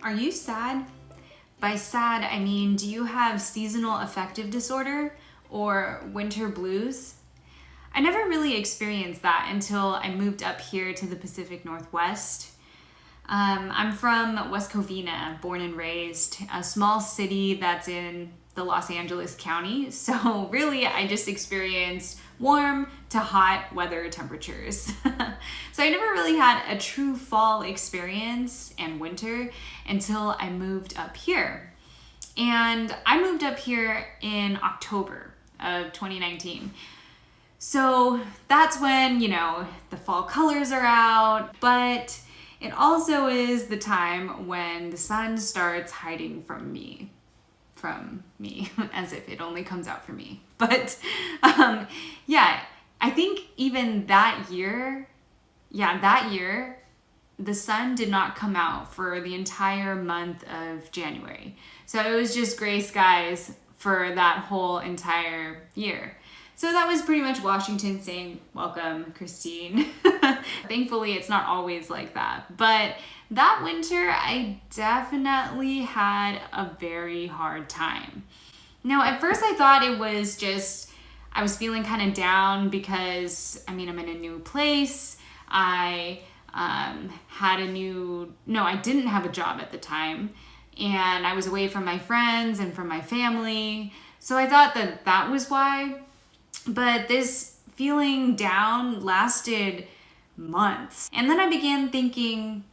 Are you sad? By sad, I mean, do you have seasonal affective disorder or winter blues? I never really experienced that until I moved up here to the Pacific Northwest. I'm from West Covina, born and raised, a small city that's in the Los Angeles County. So really, I just experienced warm to hot weather temperatures. So I never really had a true fall experience and winter until I moved up here. And I moved up here in October of 2019. So that's when, you know, the fall colors are out, but it also is the time when the sun starts hiding from me, as if it only comes out for me. But yeah, I think even that year, the sun did not come out for the entire month of January. So it was just gray skies for that whole entire year. So that was pretty much Washington saying, welcome, Christine. Thankfully, it's not always like that. But that winter, I definitely had a very hard time. Now, at first I thought it was just, I was feeling kind of down because, I'm in a new place. I didn't have a job at the time. And I was away from my friends and from my family. So I thought that was why. But this feeling down lasted months. And then I began thinking,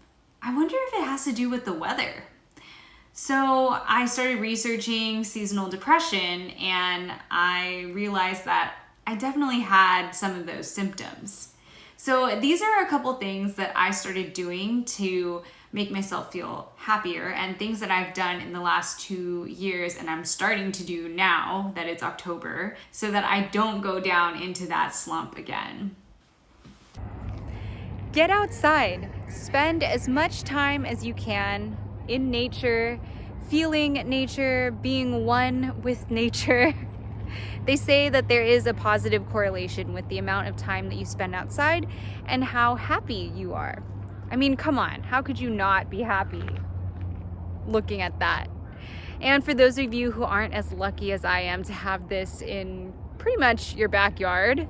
I wonder if it has to do with the weather. So I started researching seasonal depression, and I realized that I definitely had some of those symptoms. So these are a couple things that I started doing to make myself feel happier, and things that I've done in the last 2 years and I'm starting to do now that it's October, so that I don't go down into that slump again. Get outside. Spend as much time as you can in nature, feeling nature, being one with nature. They say that there is a positive correlation with the amount of time that you spend outside and how happy you are. I mean, come on, how could you not be happy looking at that? And for those of you who aren't as lucky as I am to have this in pretty much your backyard,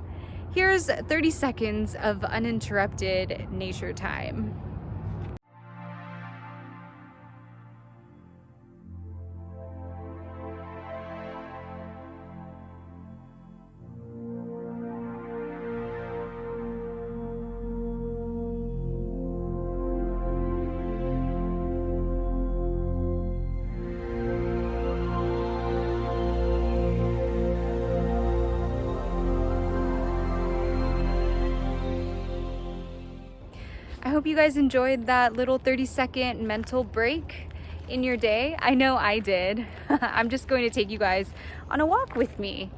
here's 30 seconds of uninterrupted nature time. I hope you guys enjoyed that little 30-second mental break in your day. I know I did. I'm just going to take you guys on a walk with me.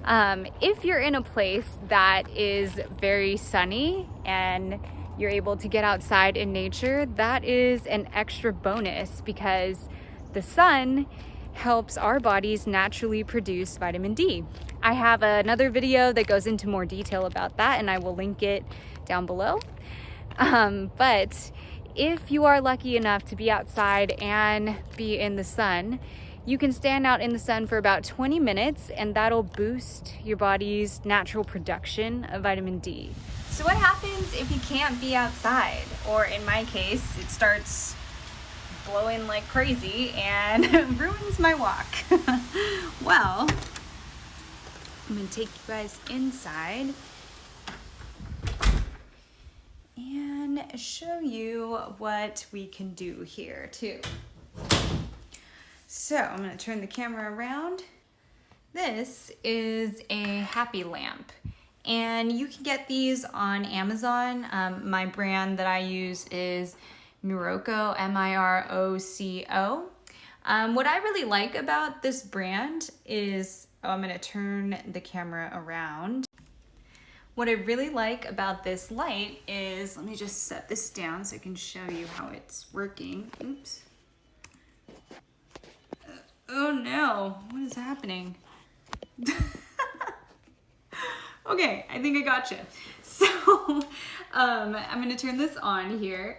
If you're in a place that is very sunny and you're able to get outside in nature, that is an extra bonus because the sun helps our bodies naturally produce vitamin D. I have another video that goes into more detail about that, and I will link it down below. But if you are lucky enough to be outside and be in the sun, you can stand out in the sun for about 20 minutes, and that'll boost your body's natural production of vitamin D. So what happens if you can't be outside? Or in my case, it starts blowing like crazy and ruins my walk. Well, I'm gonna take you guys inside and show you what we can do here too. So I'm gonna turn the camera around. This is a happy lamp, and you can get these on Amazon. My brand that I use is Miroco, M-I-R-O-C-O. What I really like about this brand is, I'm gonna turn the camera around. What I really like about this light is, let me just set this down so I can show you how it's working. Oops. Oh no, what is happening? Okay, I think I gotcha. So I'm gonna turn this on here.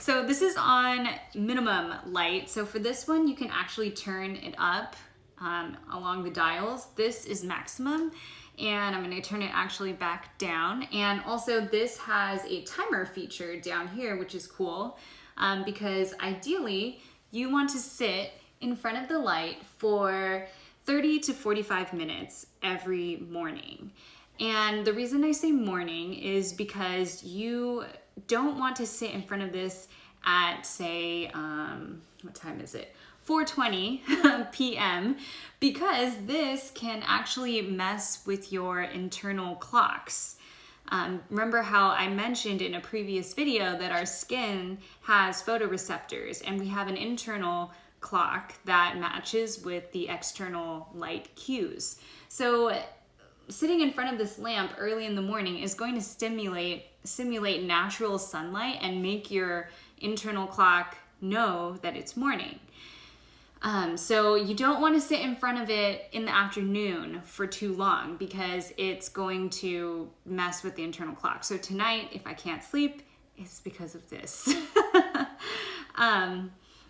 So this is on minimum light. So for this one, you can actually turn it up along the dials. This is maximum, and I'm gonna turn it actually back down. And also this has a timer feature down here, which is cool because ideally you want to sit in front of the light for 30 to 45 minutes every morning. And the reason I say morning is because you don't want to sit in front of this at, say, what time is it? 4:20 p.m. because this can actually mess with your internal clocks. Remember how I mentioned in a previous video that our skin has photoreceptors and we have an internal clock that matches with the external light cues. So sitting in front of this lamp early in the morning is going to simulate natural sunlight and make your internal clock know that it's morning. So you don't want to sit in front of it in the afternoon for too long because it's going to mess with the internal clock. So tonight, if I can't sleep, it's because of this.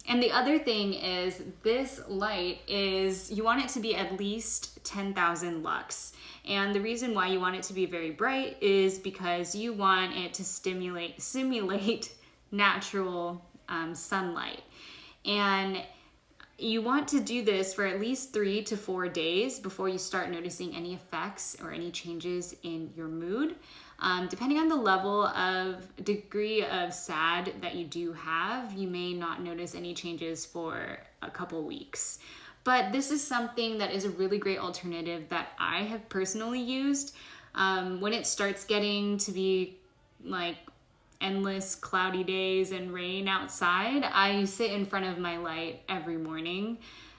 And the other thing is this light is, you want it to be at least 10,000 lux. And the reason why you want it to be very bright is because you want it to simulate natural sunlight. And you want to do this for at least 3 to 4 days before you start noticing any effects or any changes in your mood. Depending on the level of degree of SAD that you do have, you may not notice any changes for a couple weeks. But this is something that is a really great alternative that I have personally used. When it starts getting to be like endless cloudy days and rain outside, I sit in front of my light every morning,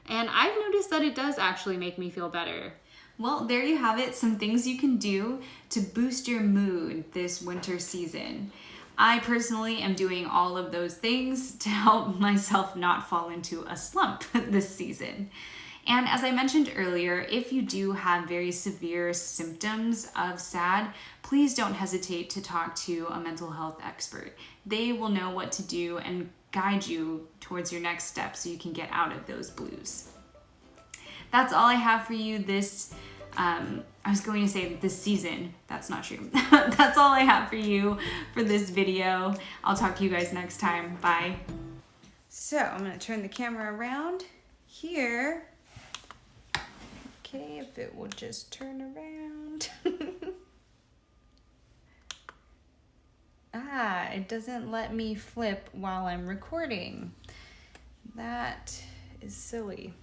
and I've noticed that it does actually make me feel better. Well, there you have it, some things you can do to boost your mood this winter season. I personally am doing all of those things to help myself not fall into a slump this season. And as I mentioned earlier, if you do have very severe symptoms of SAD, please don't hesitate to talk to a mental health expert. They will know what to do and guide you towards your next step so you can get out of those blues. That's all I have for you this, I was going to say this season. That's not true. That's all I have for you for this video. I'll talk to you guys next time. Bye. So I'm going to turn the camera around here. Okay, if it will just turn around. It doesn't let me flip while I'm recording. That is silly.